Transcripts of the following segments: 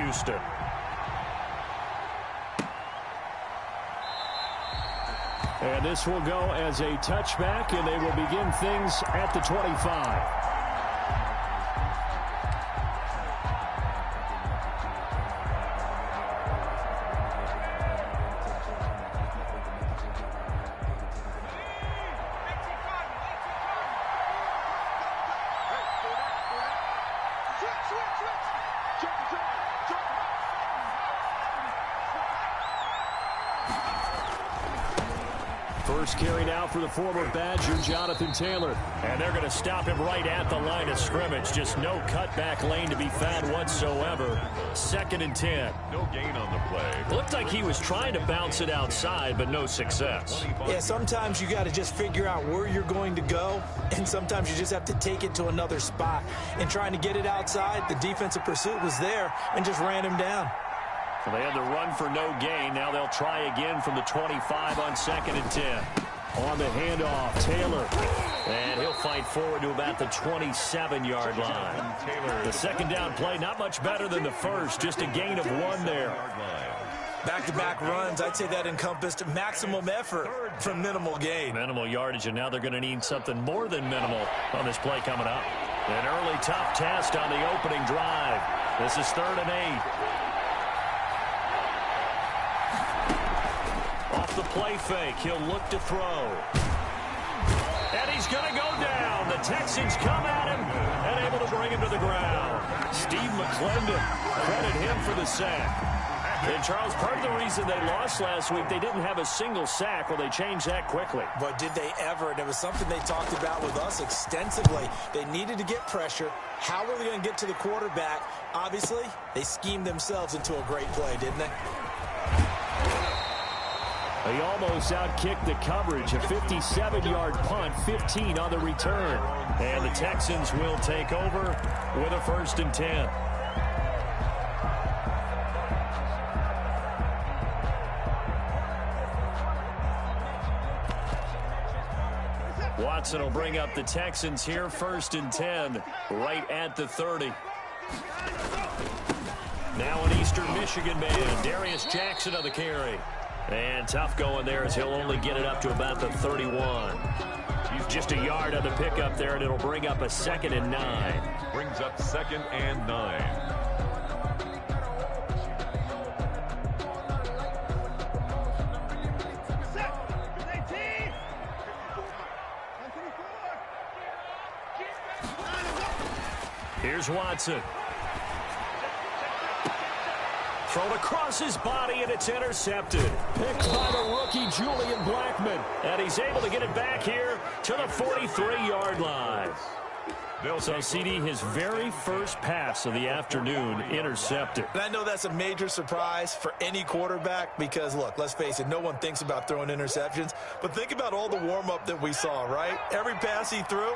Houston. And this will go as a touchback, and they will begin things at the 25. First carry now for the former Badger, Jonathan Taylor. And they're going to stop him right at the line of scrimmage. Just no cutback lane to be found whatsoever. 2nd and 10. No gain on the play. Looked like he was trying to bounce it outside, but no success. Yeah, sometimes you got to just figure out where you're going to go, and sometimes you just have to take it to another spot. And trying to get it outside, the defensive pursuit was there and just ran him down. So they had the run for no gain. Now they'll try again from the 25 on 2nd and 10. On the handoff, Taylor. And he'll fight forward to about the 27-yard line. The second down play, not much better than the first. Just a gain of 1 there. Back-to-back runs, I'd say that encompassed maximum effort for minimal gain. Minimal yardage, and now they're going to need something more than minimal on this play coming up. An early tough test on the opening drive. This is 3rd and 8. Off the play fake, he'll look to throw. And he's going to go down. The Texans come at him and able to bring him to the ground. Steve McClendon, credit him for the sack. And, Charles, part of the reason they lost last week, they didn't have a single sack. Well, they changed that quickly. But did they ever? And it was something they talked about with us extensively. They needed to get pressure. How were they going to get to the quarterback? Obviously, they schemed themselves into a great play, didn't they? He almost outkicked the coverage. A 57-yard punt, 15 on the return. And the Texans will take over with a 1st and 10. Watson will bring up the Texans here, 1st and 10, right at the 30. Now an Eastern Michigan man, Darius Jackson on the carry. And tough going there as he'll only get it up to about the 31. He's just a yard on the pickup there, and it'll bring up a 2nd and 9. Brings up 2nd and 9. Here's Watson. Thrown across his body, and it's intercepted. Picked by the rookie, Julian Blackmon. And he's able to get it back here to the 43-yard line. So, CD, his very first pass of the afternoon intercepted. And I know that's a major surprise for any quarterback because, look, let's face it, no one thinks about throwing interceptions. But think about all the warm-up that we saw, right? Every pass he threw,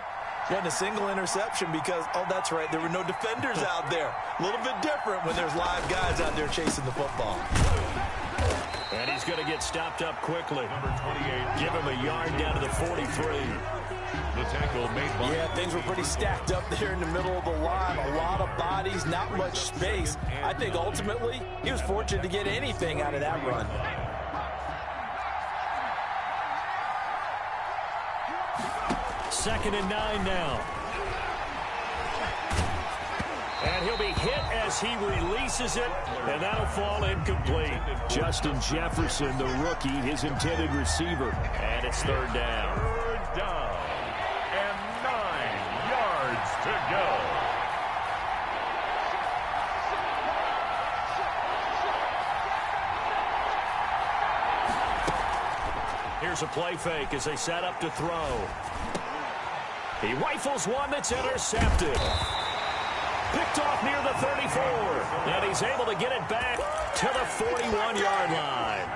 he had a single interception because, oh, that's right, there were no defenders out there. A little bit different when there's live guys out there chasing the football. And he's going to get stopped up quickly. Number 28. Give him a yard down to the 43. The tackle made by... Yeah, things were pretty stacked up there in the middle of the line. A lot of bodies, not much space. I think ultimately he was fortunate to get anything out of that run. Second and 9 now. And he'll be hit as he releases it, and that'll fall incomplete. Justin Jefferson, the rookie, his intended receiver. And it's 3rd down. 3rd down. And 9 yards to go. Here's a play fake as they set up to throw. He rifles one that's intercepted. Picked off near the 34. And he's able to get it back to the 41-yard line.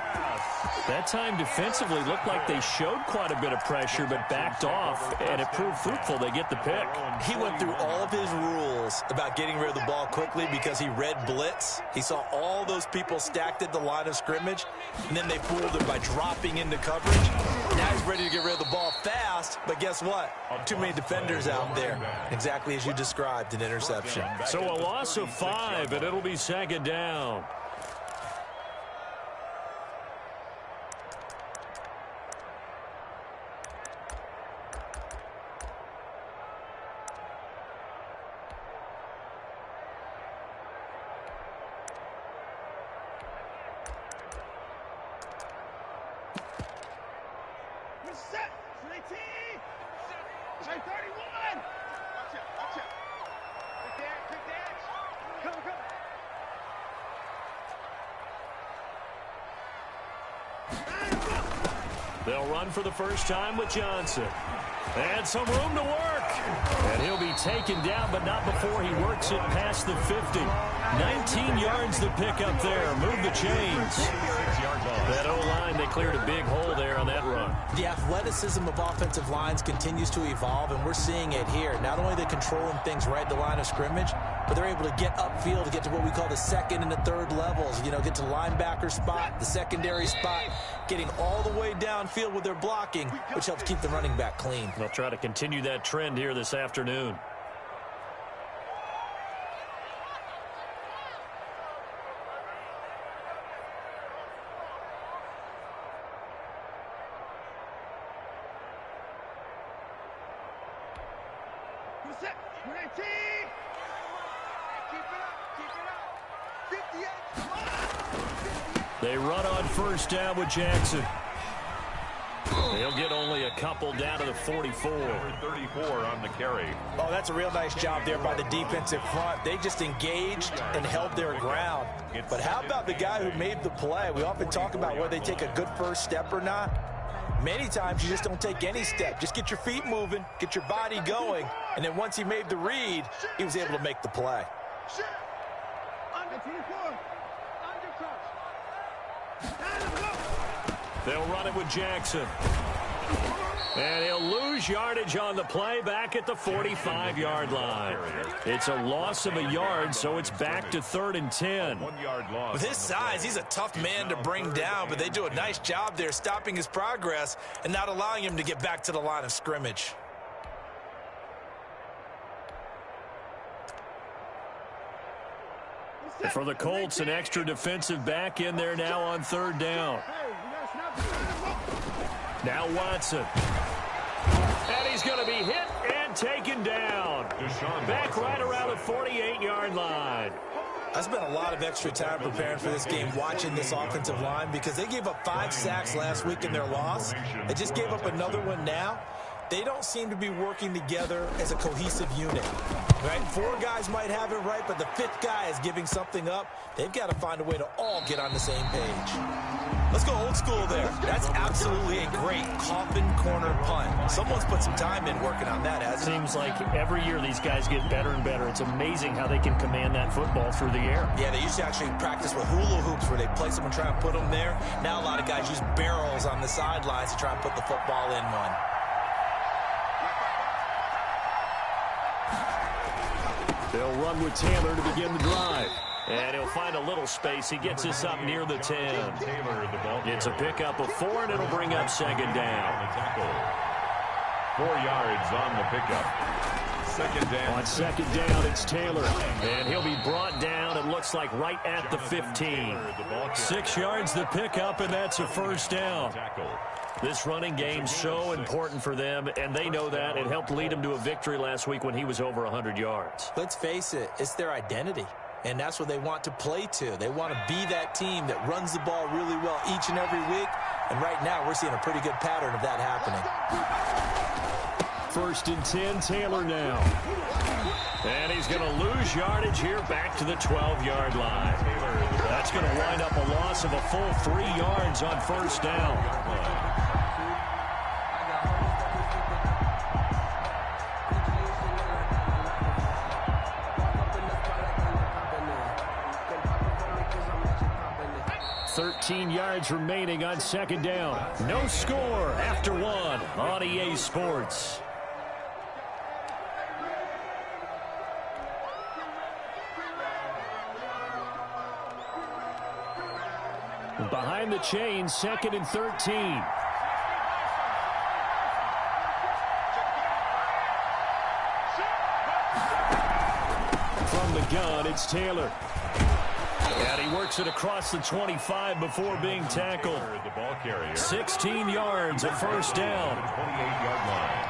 That time defensively looked like they showed quite a bit of pressure but backed off, and it proved fruitful. They get the pick. He went through all of his rules about getting rid of the ball quickly because he read blitz. He saw all those people stacked at the line of scrimmage, and then they fooled him by dropping into coverage. Now he's ready to get rid of the ball fast, but guess what? Too many defenders out there. Exactly as you described, an interception. So a loss of 5, and it'll be second down. They'll run for the first time with Johnson. And some room to work. And he'll be taken down, but not before he works it past the 50. 19 yards to pick up there. Move the chains. That O-line, they cleared a big hole there on that run. The athleticism of offensive lines continues to evolve, and we're seeing it here. Not only are they controlling things right at the line of scrimmage, but they're able to get upfield to get to what we call the second and the third levels. You know, get to the linebacker spot, the secondary spot, getting all the way downfield with their blocking, which helps keep the running back clean. They'll try to continue that trend here this afternoon. They run on first down with Jackson. They'll get only a couple down to the 44. 34 on the carry. Oh, that's a real nice job there by the defensive front. They just engaged and held their ground. But how about the guy who made the play? We often talk about whether they take a good first step or not. Many times you just don't take any step. Just get your feet moving, get your body going, and then once he made the read, he was able to make the play. They'll run it with Jackson. And he'll lose yardage on the play back at the 45-yard line. It's a loss of a yard, so it's back to 3rd and 10. 1 yard loss. With his size, he's a tough man to bring down, but they do a nice job there stopping his progress and not allowing him to get back to the line of scrimmage. For the Colts, an extra defensive back in there now on 3rd down. Now Watson. And he's going to be hit and taken down. Back right around the 48-yard line. I spent a lot of extra time preparing for this game watching this offensive line because they gave up 5 sacks last week in their loss. They just gave up another one now. They don't seem to be working together as a cohesive unit. Right? 4 guys might have it right, but the 5th guy is giving something up. They've got to find a way to all get on the same page. Let's go old school there. That's absolutely a great coffin corner punt. Someone's put some time in working on that, hasn't it? Seems like every year these guys get better and better. It's amazing how they can command that football through the air. Yeah, they used to actually practice with hula hoops where they place them and try and put them there. Now a lot of guys use barrels on the sidelines to try and put the football in one. They'll run with Taylor to begin the drive. And he'll find a little space. He gets this up near the 10. It's a pickup of 4, and it'll bring up 2nd down. 4 yards on the pickup. 2nd down. On 2nd down, it's Taylor. And he'll be brought down, it looks like, right at the 15. 6 yards the pickup, and that's a 1st down. This running game's so important for them, and they know that. It helped lead them to a victory last week when he was over 100 yards. Let's face it, it's their identity, and that's what they want to play to. They want to be that team that runs the ball really well each and every week, and right now we're seeing a pretty good pattern of that happening. 1st and 10, Taylor now. And he's going to lose yardage here back to the 12-yard line. That's going to wind up a loss of a full 3 yards on 1st down. 13 yards remaining on second down. No score after one on EA Sports. Behind the chains, 2nd and 13. From the gun, it's Taylor. And he works it across the 25 before being tackled. The ball carrier. 16 yards, a first down. 28-yard line.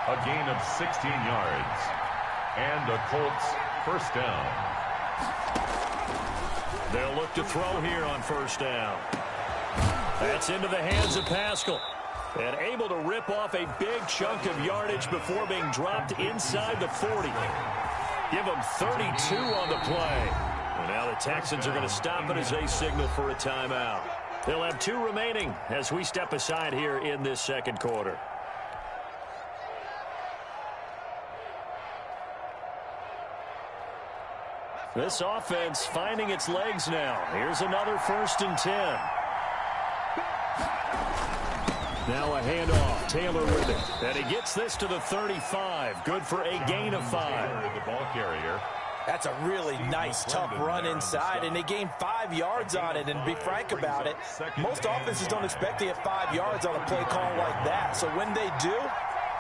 A gain of 16 yards. And a Colts first down. They'll look to throw here on first down. That's into the hands of Pascal. And able to rip off a big chunk of yardage before being dropped inside the 40. Give them 32 on the play. And now the Texans are going to stop it as they signal for a timeout. They'll have 2 remaining as we step aside here in this second quarter. This offense finding its legs now. Here's another 1st and 10. Now a handoff. Taylor with it. And he gets this to the 35. Good for a gain of 5. The ball carrier. That's a really nice, tough run inside, and they gained 5 yards on it. And to be frank about it, most offenses don't expect to get 5 yards on a play call like that. So when they do,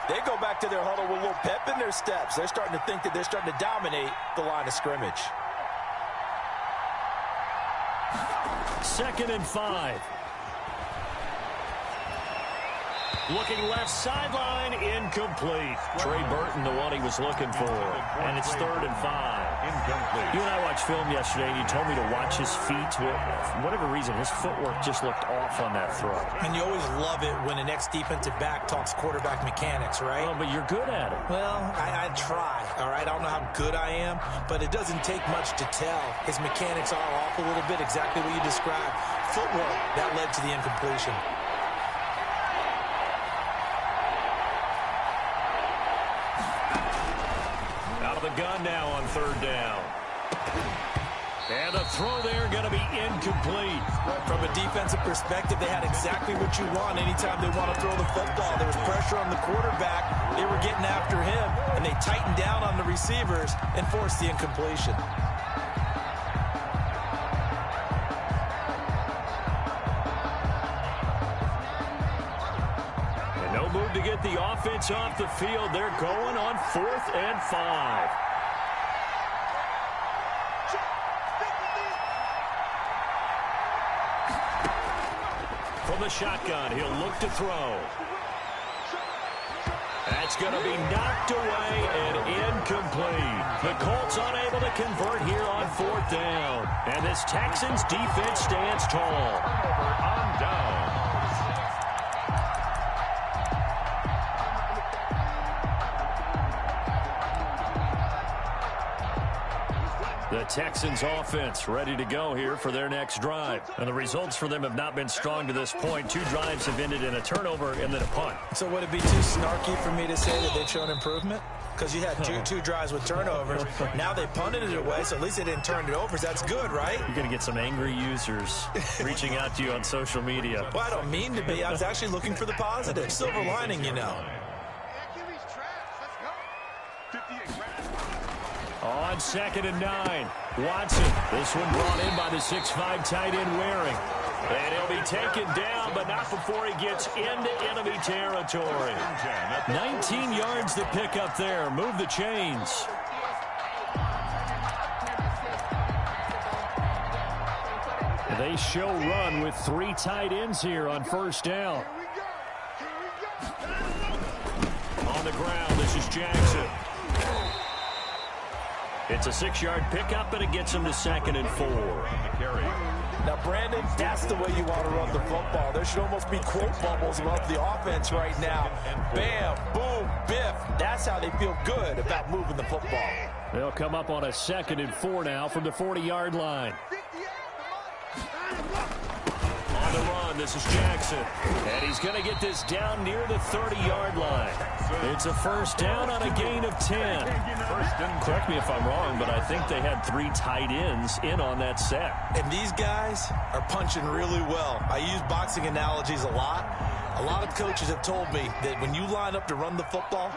they go back to their huddle with a little pep in their steps. They're starting to think that they're starting to dominate the line of scrimmage. 2nd and 5. Looking left sideline, incomplete. Trey Burton, the one he was looking for. And it's 3rd and 5. Incomplete. You and I watched film yesterday, and you told me to watch his feet. For whatever reason, his footwork just looked off on that throw. And you always love it when an ex-defensive back talks quarterback mechanics, right? Oh, but you're good at it. Well, I try, all right? I don't know how good I am, but it doesn't take much to tell. His mechanics are off a little bit, exactly what you described. Footwork, that led to the incompletion. The gun now on 3rd down. And a throw there going to be incomplete. From a defensive perspective, they had exactly what you want anytime they want to throw the football. There was pressure on the quarterback. They were getting after him, and they tightened down on the receivers and forced the incompletion. Move to get the offense off the field. They're going on 4th and 5. From the shotgun, he'll look to throw. That's going to be knocked away and incomplete. The Colts unable to convert here on 4th down. And this Texans defense stands tall. On down. The Texans offense ready to go here for their next drive. And the results for them have not been strong to this point. 2 drives have ended in a turnover and then a punt. So would it be too snarky for me to say that they've shown improvement? Because you had two drives with turnovers. Now they punted it away, so at least they didn't turn it over. That's good, right? You're going to get some angry users reaching out to you on social media. Well, I don't mean to be. I was actually looking for the positive. Silver lining, you know. On 2nd and 9, Watson. This one brought in by the 6'5" tight end Waring. And he'll be taken down, but not before he gets into enemy territory. 19 yards to pick up there. Move the chains. They show run with 3 tight ends here on first down. On the ground, this is Jackson. It's a 6-yard pickup, and it gets him to 2nd and 4. Now, Brandon, that's the way you want to run the football. There should almost be quote bubbles above the offense right now. Bam, boom, biff. That's how they feel good about moving the football. They'll come up on a 2nd and 4 now from the 40-yard line. On the run, run. This is Jackson. And he's going to get this down near the 30-yard line. It's a first down on a gain of 10. Correct me if I'm wrong, but I think they had 3 tight ends in on that set. And these guys are punching really well. I use boxing analogies a lot. A lot of coaches have told me that when you line up to run the football,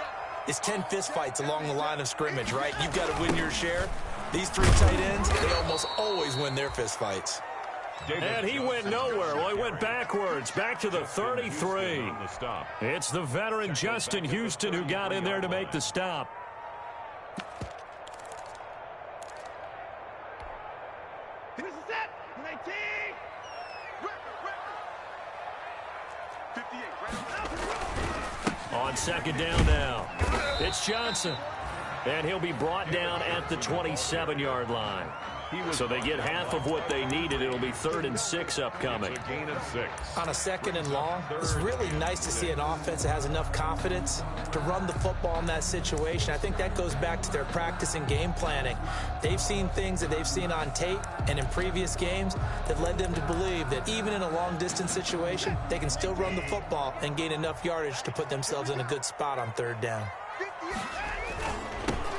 it's 10 fistfights along the line of scrimmage, right? You've got to win your share. These 3 tight ends, they almost always win their fistfights. And he went nowhere. Well, he went backwards, back to the 33. It's the veteran Justin Houston who got in there to make the stop. On second down now, it's Johnson. And he'll be brought down at the 27-yard line. So they get half of what they needed. It'll be 3rd and 6 upcoming. Gain of 6. On a 2nd and long, it's really nice to see an offense that has enough confidence to run the football in that situation. I think that goes back to their practice and game planning. They've seen things that they've seen on tape and in previous games that led them to believe that even in a long-distance situation, they can still run the football and gain enough yardage to put themselves in a good spot on 3rd down.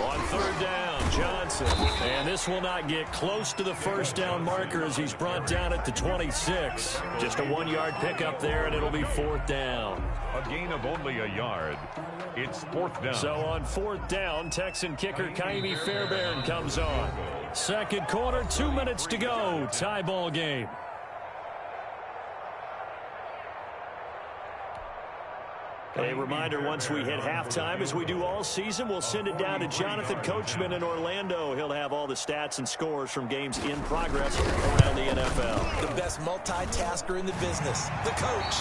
On 3rd down, Johnson. And this will not get close to the first down marker as he's brought down at the 26. Just a 1-yard pickup there, and it'll be 4th down. A gain of only a yard. It's 4th down. So on 4th down, Texan kicker Kaimi Fairbairn comes on. Second quarter, 2 minutes to go. Tie ball game. A reminder, once we hit halftime, as we do all season, we'll send it down to Jonathan Coachman in Orlando. He'll have all the stats and scores from games in progress around the NFL. The best multitasker in the business, the coach.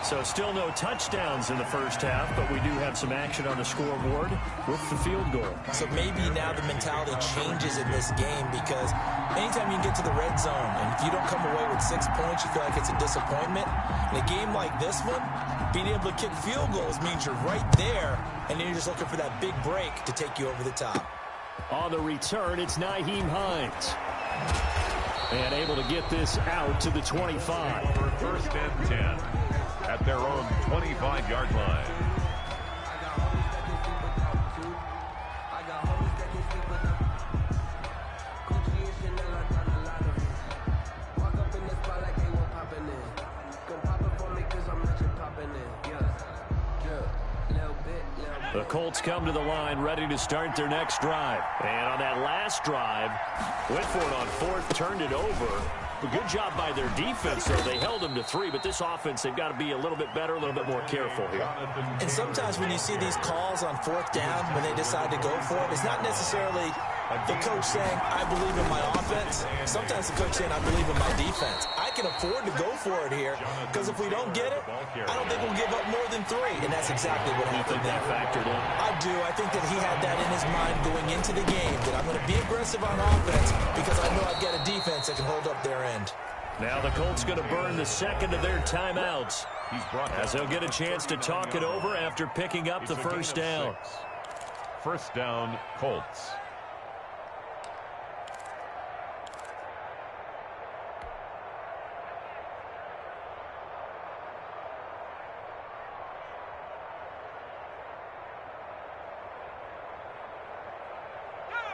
So still no touchdowns in the first half, but we do have some action on the scoreboard with the field goal. So maybe now the mentality changes in this game, because anytime you can get to the red zone, and if you don't come away with 6 points, you feel like it's a disappointment. In a game like this one, being able to kick field goals means you're right there, and then you're just looking for that big break to take you over the top. On the return, it's Nyheim Hines. And able to get this out to the 25. 1st and 10 at their own 25-yard line. The Colts come to the line ready to start their next drive. And on that last drive, went for it on 4th, turned it over. A good job by their defense, though. They held them to 3, but this offense, they've got to be a little bit better, a little bit more careful here. And sometimes when you see these calls on 4th down, when they decide to go for it, it's not necessarily the coach saying, I believe in my offense. Sometimes the coach saying, I believe in my defense. I can afford to go for it here, because if we don't get it, I don't think we'll give up more than 3. And that's exactly what happened there. You think that factored in? I do. I think that he had that in his mind going into the game, that I'm going to be aggressive on offense because I know I've got a defense that can hold up their end. Now the Colts going to burn the second of their timeouts, as they'll get a chance to talk it over after picking up the first down. 1st down, Colts.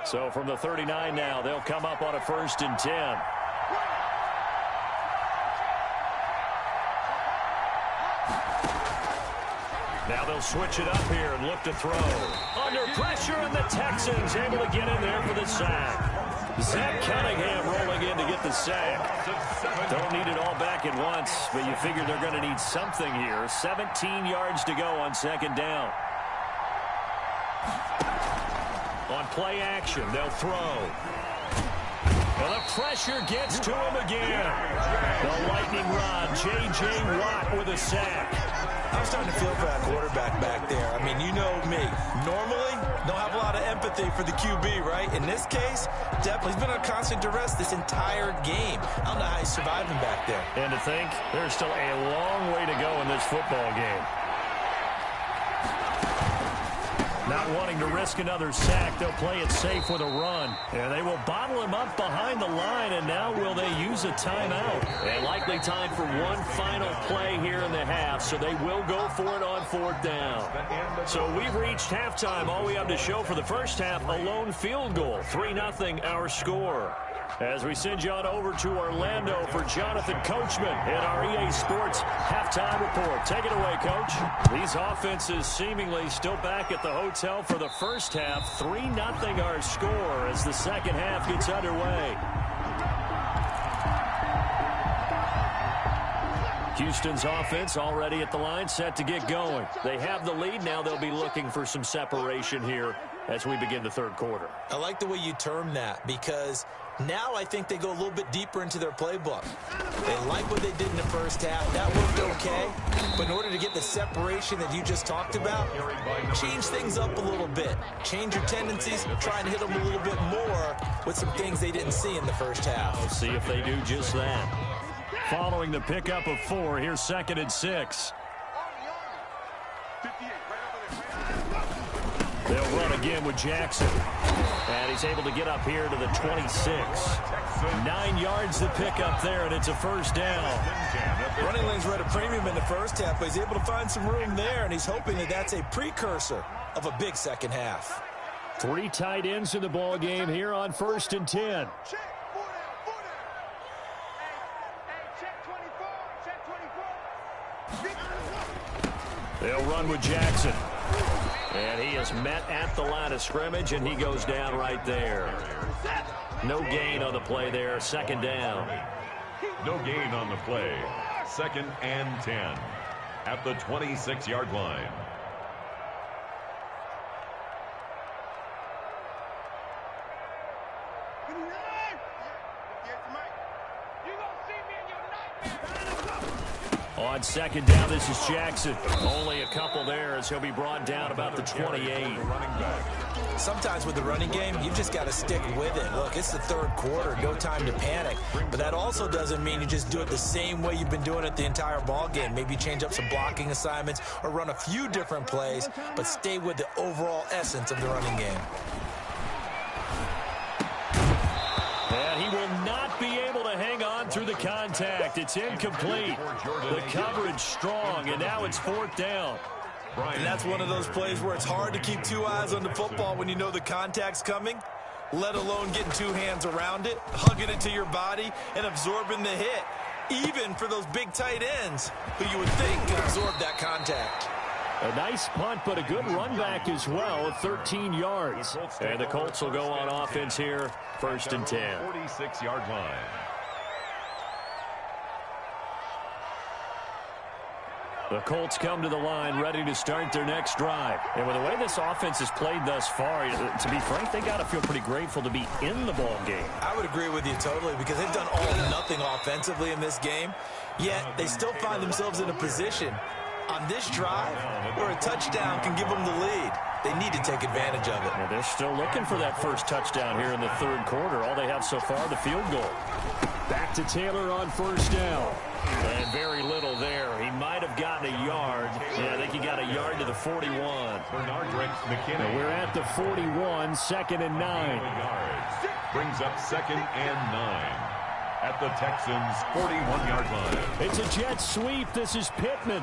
So from the 39 now, they'll come up on a 1st and 10. Now they'll switch it up here and look to throw. Under pressure, and the Texans able to get in there for the sack. Zach Cunningham rolling in to get the sack. Don't need it all back at once, but you figure they're going to need something here. 17 yards to go on 2nd down. On play action, they'll throw. Well, the pressure gets to him again. The lightning rod, J.J. Watt with a sack. I'm starting to feel for that quarterback back there. I mean, you know me. Normally, don't have a lot of empathy for the QB, right? In this case, definitely. He's been on constant duress this entire game. I don't know how he's surviving back there. And to think, there's still a long way to go in this football game. Not wanting to risk another sack, they'll play it safe with a run. And they will bottle him up behind the line, and now will they use a timeout? And likely time for one final play here in the half, so they will go for it on 4th down. So we've reached halftime. All we have to show for the first half, a lone field goal. 3-0 our score. As we send you on over to Orlando for Jonathan Coachman in our EA Sports halftime report. Take it away, Coach. These offenses seemingly still back at the hotel for the first half. 3-0 our score as the second half gets underway. Houston's offense already at the line, set to get going. They have the lead. Now they'll be looking for some separation here as we begin the third quarter. I like the way you term that, because now I think they go a little bit deeper into their playbook. They like what they did in the first half. That worked okay. But in order to get the separation that you just talked about, change things up a little bit. Change your tendencies. Try and hit them a little bit more with some things they didn't see in the first half. We'll see if they do just that. Following the pickup of 4, here's 2nd and 6. They'll run again with Jackson. And he's able to get up here to the 26. 9 yards to pick up there, and it's a first down. Running lanes were at a premium in the first half, but he's able to find some room there, and he's hoping that that's a precursor of a big second half. 3 tight ends in the ball game here on 1st and 10. They'll run with Jackson. And he is met at the line of scrimmage, and he goes down right there. No gain on the play there. 2nd down. No gain on the play. 2nd and 10 at the 26-yard line. On 2nd down, this is Jackson. Only a couple there as he'll be brought down about the 28. Sometimes with the running game, you've just got to stick with it. Look, it's the third quarter, no time to panic. But that also doesn't mean you just do it the same way you've been doing it the entire ball game. Maybe change up some blocking assignments or run a few different plays, but stay with the overall essence of the running game. And he will not be able to hang on through the contact. It's incomplete. The coverage strong, and now it's 4th down. And that's one of those plays where it's hard to keep 2 eyes on the football when you know the contact's coming, let alone getting 2 hands around it, hugging it to your body, and absorbing the hit, even for those big tight ends who you would think could absorb that contact. A nice punt, but a good run back as well at 13 yards. And the Colts will go on offense here, 1st and 10. 46-yard line. The Colts come to the line ready to start their next drive. And with the way this offense has played thus far, to be frank, they got to feel pretty grateful to be in the ball game. I would agree with you totally, because they've done all or nothing offensively in this game, yet they still find themselves in a position on this drive where a touchdown can give them the lead. They need to take advantage of it. Well, they're still looking for that first touchdown here in the third quarter. All they have so far, the field goal. Back to Taylor on 1st down. And very little there. He might have gotten a yard. Yeah, I think he got a yard to the 41. We're at the 41, 2nd and 9. Brings up 2nd and 9 at the Texans' 41-yard line. It's a jet sweep. This is Pittman.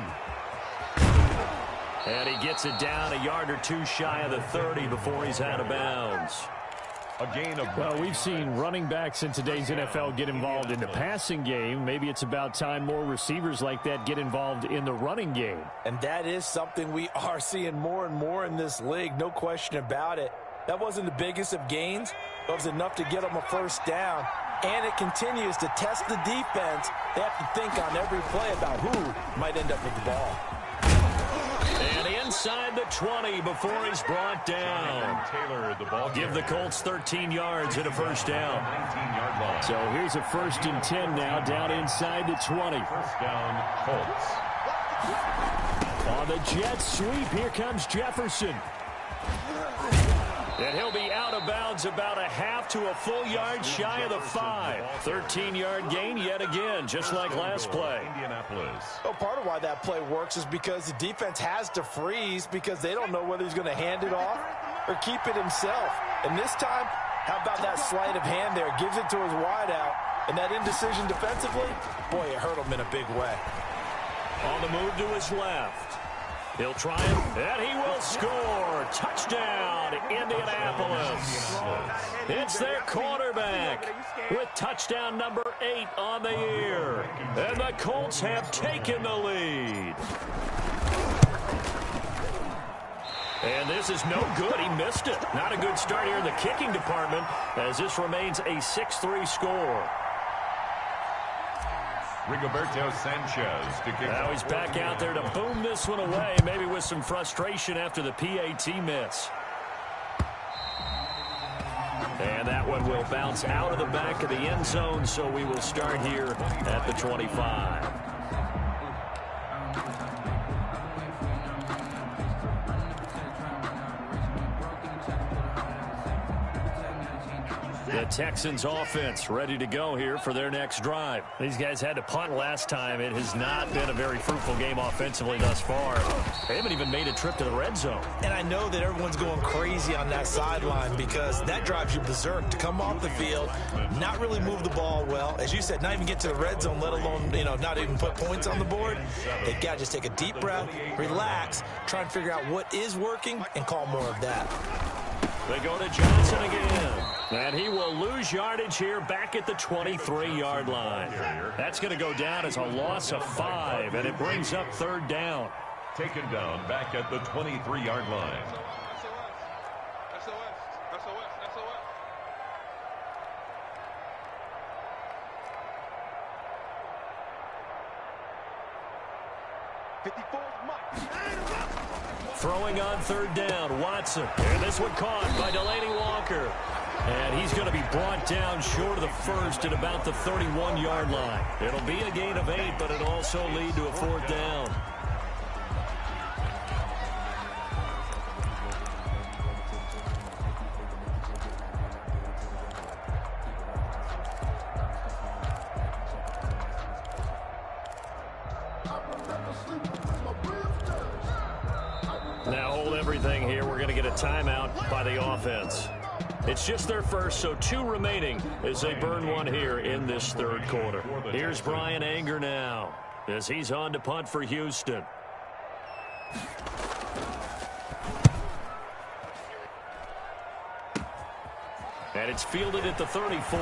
And he gets it down a yard or 2 shy of the 30 before he's out of bounds. A gain of... Well, we've seen running backs in today's NFL get involved in the passing game. Maybe it's about time more receivers like that get involved in the running game. And that is something we are seeing more and more in this league, no question about it. That wasn't the biggest of gains, but it was enough to get them a first down. And it continues to test the defense. They have to think on every play about who might end up with the ball. And inside the 20 before he's brought down. Taylor, the ball Give the Colts 13 yards and a first down. 19-yard line. So here's a 1st and 10 now, down inside the 20. First down, Colts. On the jet sweep, here comes Jefferson. And he'll be out of bounds about a half to a full yard shy of the 5. 13-yard gain yet again, just like last play. Well, part of why that play works is because the defense has to freeze because they don't know whether he's going to hand it off or keep it himself. And this time, how about that sleight of hand there? Gives it to his wideout. And that indecision defensively, boy, it hurt him in a big way. On the move to his left. He'll try it, and he will score. Touchdown, Indianapolis. It's their quarterback with touchdown number 8 on the year. And the Colts have taken the lead. And this is no good. He missed it. Not a good start here in the kicking department as this remains a 6-3 score. Rigoberto Sanchez to kick. Now he's back out there to boom this one away, maybe with some frustration after the PAT miss. And that one will bounce out of the back of the end zone, so we will start here at the 25. The Texans offense ready to go here for their next drive. These guys had to punt last time. It has not been a very fruitful game offensively thus far. They haven't even made a trip to the red zone. And I know that everyone's going crazy on that sideline because that drives you berserk to come off the field, not really move the ball well. As you said, not even get to the red zone, let alone, not even put points on the board. They've got to just take a deep breath, relax, try and figure out what is working and call more of that. They go to Johnson again. And he will lose yardage here back at the 23-yard line. That's going to go down as a loss of 5, and it brings up 3rd down. Taken down back at the 23-yard line. Throwing on 3rd down, Watson. And this one caught by Delaney Walker. And he's going to be brought down short of the first at about the 31-yard line. It'll be a gain of 8, but it'll also lead to a 4th down. Now hold everything here. We're going to get a timeout by the offense. It's just their first, so 2 remaining as they burn one here in this 3rd quarter. Here's Brian Anger now as he's on to punt for Houston. And it's fielded at the 34.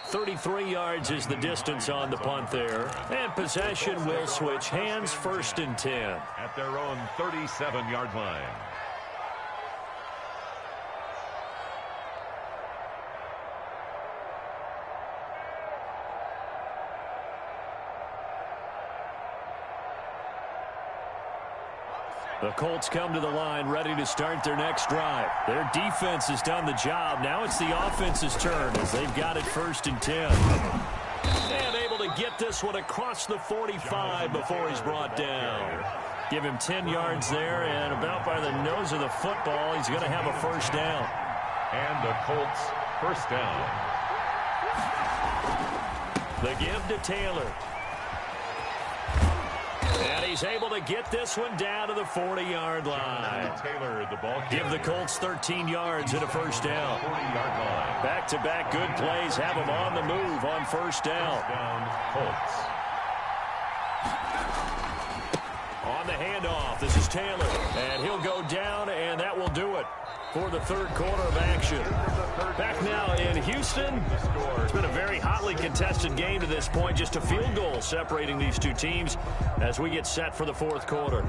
33 yards is the distance on the punt there. And possession will switch hands, 1st and 10. At their own 37-yard line. The Colts come to the line ready to start their next drive. Their defense has done the job. Now it's the offense's turn as they've got it 1st and 10. And able to get this one across the 45 before he's brought down. Give him 10 yards there, and about by the nose of the football, he's going to have a 1st down. And the Colts 1st down. The give to Taylor. And he's able to get this one down to the 40-yard line. Taylor, the ball give the Colts 13 yards and a 1st down. 40-yard line. Back-to-back good plays have them on the move on 1st down. Colts. On the handoff, this is Taylor. And he'll go down, and that will do it for the 3rd quarter of action. Back now in Houston. It's been a very hotly contested game to this point. Just a field goal separating these 2 teams as we get set for the 4th quarter.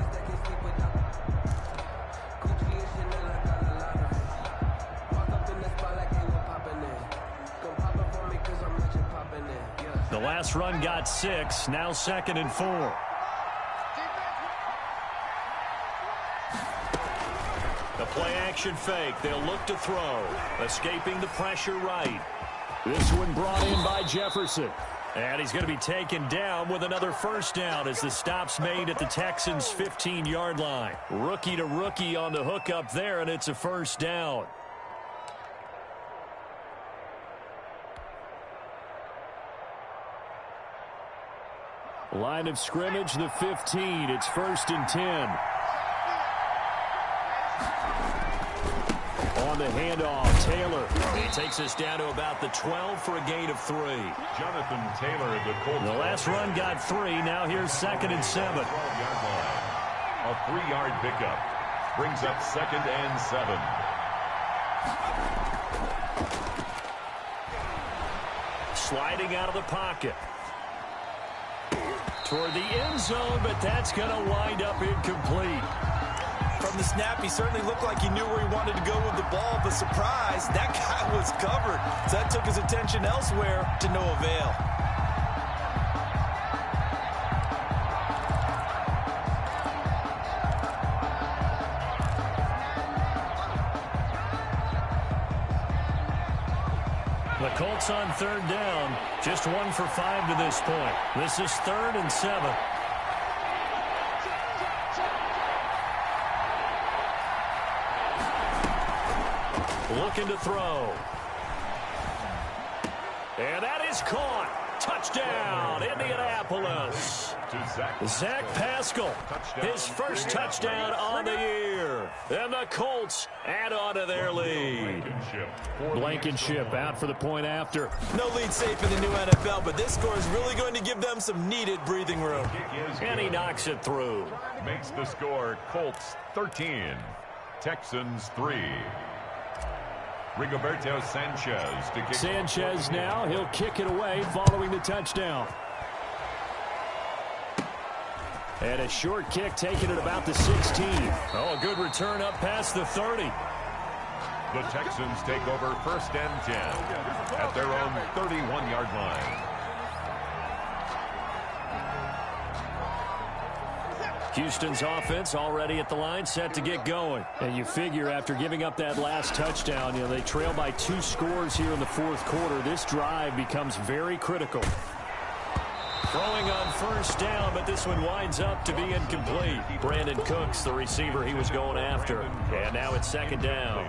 The last run got 6, now 2nd and 4. The play-action fake. They'll look to throw. Escaping the pressure right. This one brought in by Jefferson. And he's going to be taken down with another first down as the stop's made at the Texans' 15-yard line. Rookie to rookie on the hookup there, and it's a first down. Line of scrimmage, the 15. It's 1st and 10. On the handoff, Taylor. He takes us down to about the 12 for a gain of 3. Jonathan Taylor, the Colts. The last run got 3. Now here's 2nd and 7. 12-yard line. A 3-yard pickup. Brings up 2nd and 7. Sliding out of the pocket. Toward the end zone, but that's going to wind up incomplete. From the snap, he certainly looked like he knew where he wanted to go with the ball, but surprise, that guy was covered. So that took his attention elsewhere to no avail. The Colts on 3rd down, just 1 for 5 to this point. This is 3rd and 7. Looking to throw. And that is caught. Touchdown, Indianapolis. Zach Pascal, his first touchdown on the year. And the Colts add on to their lead. Blankenship out for the point after. No lead safe in the new NFL, but this score is really going to give them some needed breathing room. And he knocks it through. Makes the score Colts 13, Texans 3. Rigoberto Sanchez to kick. Sanchez now, he'll kick it away following the touchdown. And a short kick taken at about the 16. Oh, a good return up past the 30. The Texans take over 1st and 10 at their own 31-yard line. Houston's offense already at the line, set to get going. And you figure after giving up that last touchdown, they trail by 2 scores here in the 4th quarter. This drive becomes very critical. Throwing on 1st down, but this one winds up to be incomplete. Brandon Cooks, the receiver he was going after. And now it's 2nd down.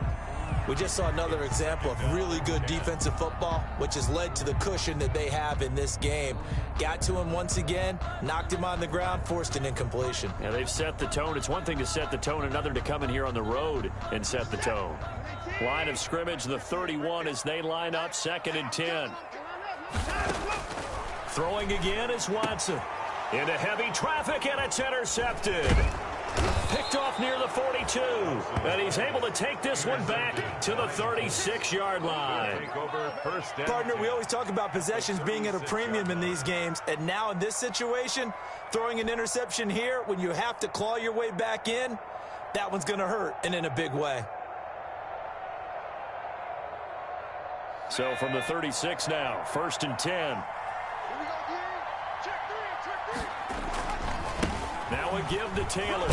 We just saw another example of really good defensive football, which has led to the cushion that they have in this game. Got to him once again, knocked him on the ground, forced an incompletion. Yeah, they've set the tone. It's one thing to set the tone, another to come in here on the road and set the tone. Line of scrimmage, the 31 as they line up, 2nd and 10. Throwing again is Watson. Into heavy traffic, and it's intercepted. Picked off near the 42. And he's able to take this one back to the 36-yard line. Partner, we always talk about possessions being at a premium in these games. And now in this situation, throwing an interception here when you have to claw your way back in, that one's going to hurt, and in a big way. So from the 36 now, 1st and 10. Now a give to Taylor.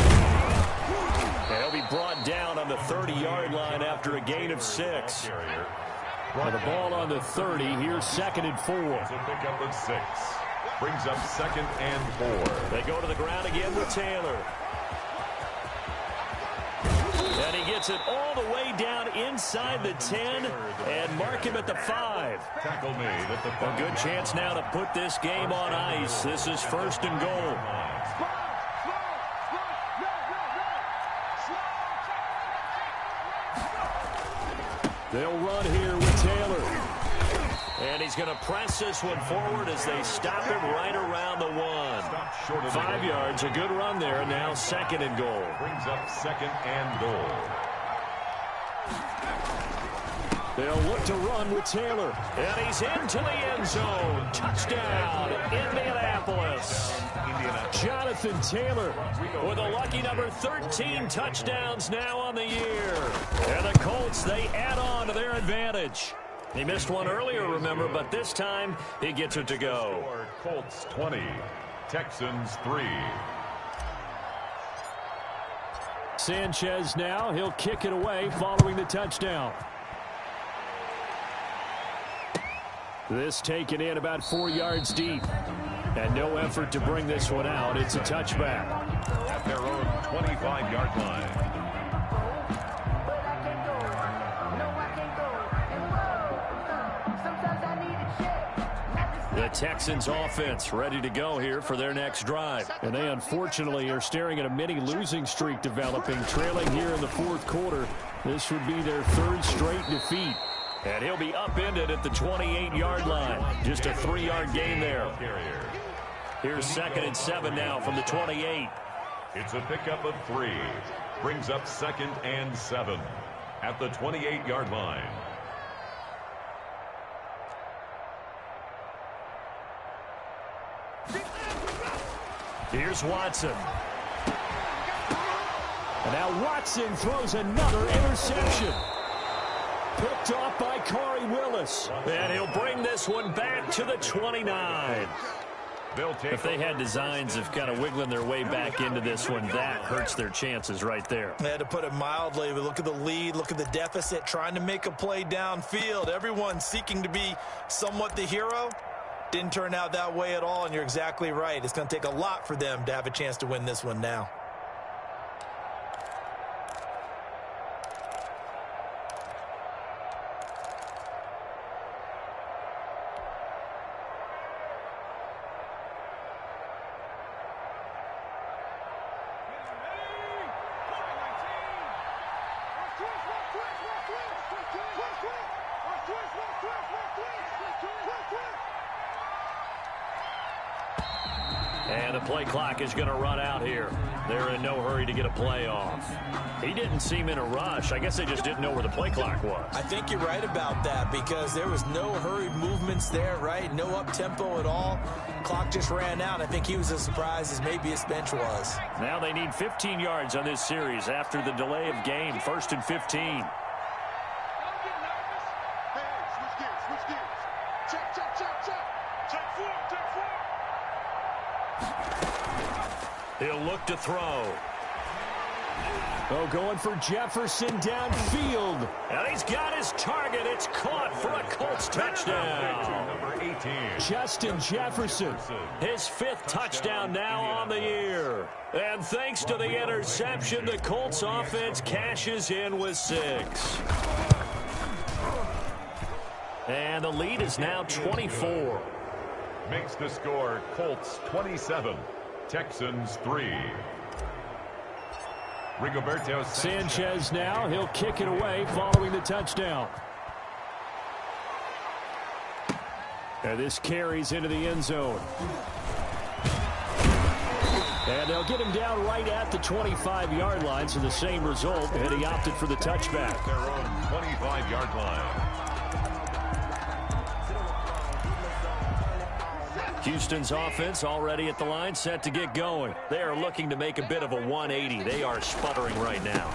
He'll be brought down on the 30-yard line after a gain of 6. With the ball on the 30, here's 2nd and 4. It's a pickup of 6. Brings up 2nd and 4. They go to the ground again with Taylor. And he gets it all the way down inside the 10 and mark him at the 5. Tackle made at the 5. A good chance now to put this game on ice. This is 1st and goal. They'll run here with Taylor. And he's going to press this one forward as they stop him right around the 1. 5 yards, a good run there. Now 2nd and goal. Brings up 2nd and goal. They'll look to run with Taylor. And he's into the end zone. Touchdown, Indianapolis. Jonathan Taylor with a lucky number 13 touchdowns now on the year. And the Colts, they add on to their advantage. He missed one earlier, remember, but this time he gets it to go. Colts 20, Texans 3. Sanchez now, he'll kick it away following the touchdown. This taken in about 4 yards deep. And no effort to bring this one out. It's a touchback. At their own 25-yard line. The Texans offense ready to go here for their next drive. And they unfortunately are staring at a mini losing streak developing, trailing here in the fourth quarter. This would be their third straight defeat. And he'll be upended at the 28-yard line. Just a 3-yard gain there. Here's 2nd and 7 now from the 28. It's a pickup of 3. Brings up 2nd and 7 at the 28-yard line. Here's Watson. And now Watson throws another interception. Picked off by Corey Willis. And he'll bring this one back to the 29. If they had designs of kind of wiggling their way back into this one, that hurts their chances right there. They had to put it mildly, but look at the lead, look at the deficit, trying to make a play downfield. Everyone seeking to be somewhat the hero. Didn't turn out that way at all, and you're exactly right. It's going to take a lot for them to have a chance to win this one now. And the play clock is going to run out here. They're in no hurry to get a play off. He didn't seem in a rush. I guess they just didn't know where the play clock was. I think you're right about that because there was no hurried movements there, right? No up-tempo at all. Clock just ran out. I think he was as surprised as maybe his bench was. Now they need 15 yards on this series after the delay of game. 1st and 15. He'll look to throw. Oh, going for Jefferson downfield. And he's got his target. It's caught for a Colts touchdown. Number 18. Justin Jefferson, his 5th touchdown now on the year. And thanks to the interception, the Colts offense cashes in with 6. And the lead is now 24. Makes the score Colts 27. Texans 3. Rigoberto Sanchez now. He'll kick it away following the touchdown. And this carries into the end zone. And they'll get him down right at the 25-yard line, so the same result, and he opted for the touchback. Their own 25-yard line. Houston's offense already at the line, set to get going. They are looking to make a bit of a 180. They are sputtering right now.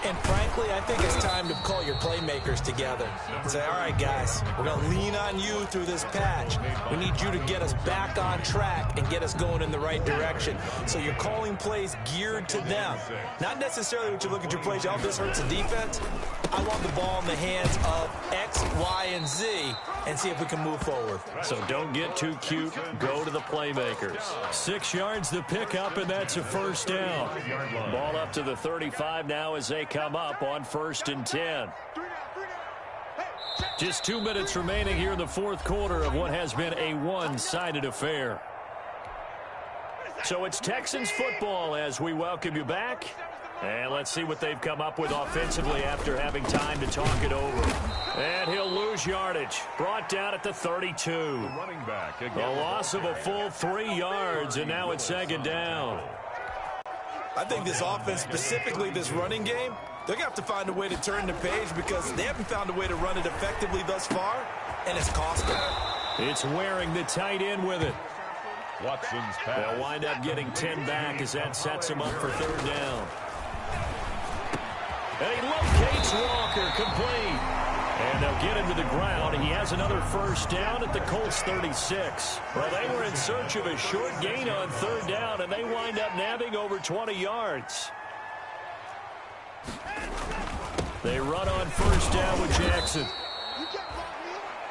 And frankly, I think it's time to call your playmakers together and say, all right, guys, we're going to lean on you through this patch. We need you to get us back on track and get us going in the right direction. So you're calling plays geared to them. Not necessarily what you look at your plays, oh, this hurts the defense. I want the ball in the hands of X, Y, and Z and see if we can move forward. So don't get too cute. Go to the playmakers. 6 yards the pickup, and that's a first down. Ball up to the 35 now as they come up on 1st and 10. Just 2 minutes remaining here in the fourth quarter of what has been a one-sided affair. So it's Texans football as we welcome you back. And let's see what they've come up with offensively after having time to talk it over. And he'll lose yardage. Brought down at the 32. Running back. A loss of a full 3 yards, and now it's 2nd down. I think this offense, specifically this running game, they're going to have to find a way to turn the page because they haven't found a way to run it effectively thus far, and it's cost them. It's wearing the tight end with it. Watson's pass. They'll wind up getting 10 back as that sets them up for 3rd down. And he locates Walker, complete. And they'll get him to the ground. He has another first down at the Colts 36. Well, they were in search of a short gain on 3rd down, and they wind up nabbing over 20 yards. They run on 1st down with Jackson.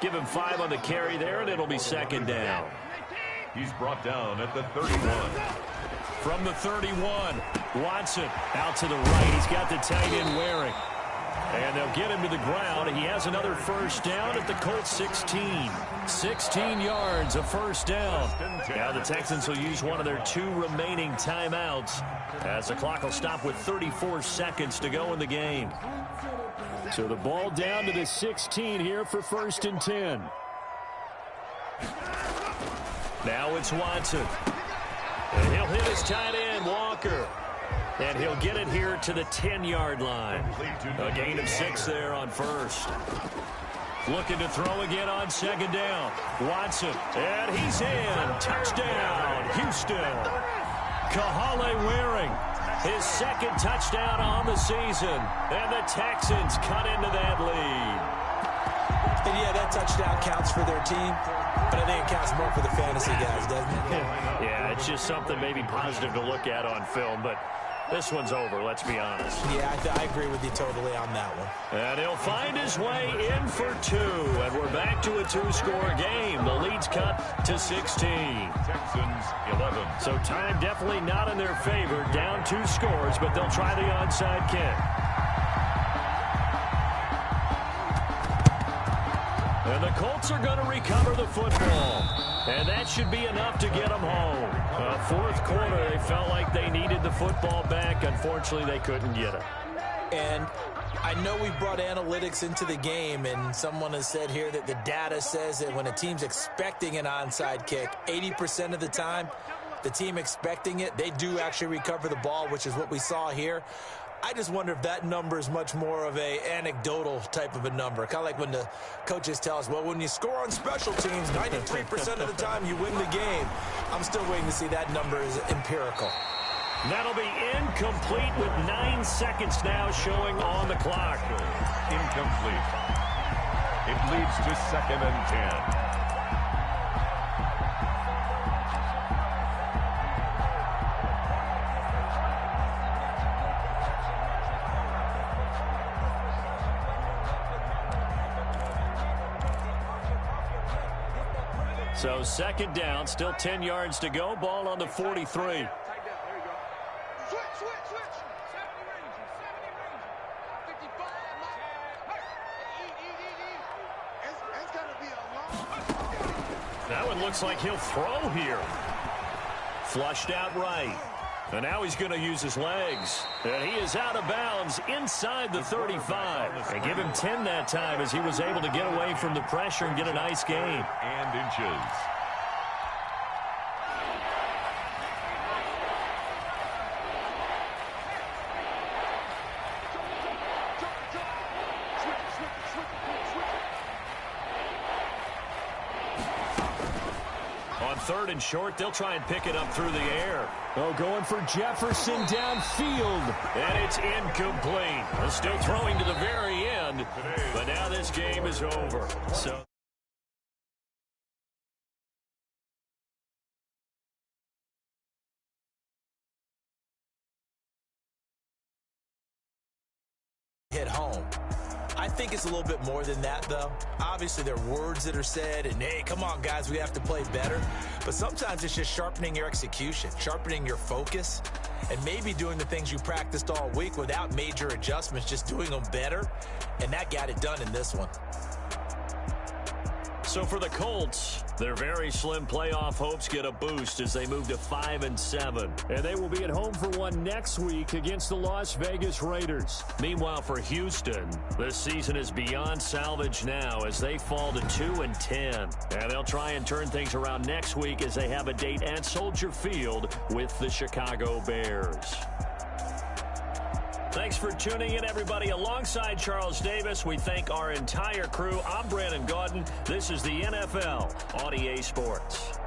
Give him 5 on the carry there, and it'll be second down. He's brought down at the 31. From the 31, Watson out to the right. He's got the tight end Waring. And they'll get him to the ground. He has another first down at the Colts 16. 16 yards, a first down. Now the Texans will use one of their 2 remaining timeouts as the clock will stop with 34 seconds to go in the game. So the ball down to the 16 here for 1st and 10. Now it's Watson. And he'll hit his tight end, Walker. And he'll get it here to the 10-yard line. A gain of 6 there on first. Looking to throw again on second down. Watson, and he's in. Touchdown, Houston. Kahale Waring, his 2nd touchdown on the season. And the Texans cut into that lead. And yeah, that touchdown counts for their team, but I think it counts more for the fantasy guys, doesn't it? Yeah, it's just something maybe positive to look at on film, but this one's over, let's be honest. Yeah, I agree with you totally on that one. And he'll find his way in for 2, and we're back to a 2-score game. The lead's cut to 16. Texans 11. So time definitely not in their favor. Down 2 scores, but they'll try the onside kick. And the Colts are going to recover the football. And that should be enough to get them home. 4th quarter, they felt like they needed the football back. Unfortunately, they couldn't get it. And I know we brought analytics into the game, and someone has said here that the data says that when a team's expecting an onside kick, 80% of the time, the team expecting it, they do actually recover the ball, which is what we saw here. I just wonder if that number is much more of a anecdotal type of a number. Kind of like when the coaches tell us, well, when you score on special teams, 93% of the time you win the game. I'm still waiting to see that number is empirical. That'll be incomplete with 9 seconds now showing on the clock. Incomplete. It leads to 2nd and 10. So 2nd down, still 10 yards to go. Ball on the 43. That one looks like he'll throw here. Flushed out right. And now he's going to use his legs. And he is out of bounds inside the 35. And give him 10 that time as he was able to get away from the pressure and get a nice gain. And inches. On 3rd and short, they'll try and pick it up through the air. Oh, going for Jefferson downfield. And it's incomplete. Still throwing to the very end. But now this game is over. So hit home. I think it's a little bit more than that, though. Obviously, there are words that are said, and, hey, come on, guys, we have to play better. But sometimes it's just sharpening your execution, sharpening your focus, and maybe doing the things you practiced all week without major adjustments, just doing them better, and that got it done in this one. So for the Colts, their very slim playoff hopes get a boost as they move to 5-7. And they will be at home for one next week against the Las Vegas Raiders. Meanwhile, for Houston, this season is beyond salvage now as they fall to 2-10. And they'll try and turn things around next week as they have a date at Soldier Field with the Chicago Bears. Thanks for tuning in, everybody. Alongside Charles Davis, we thank our entire crew. I'm Brandon Gaudin. This is the NFL on EA Sports.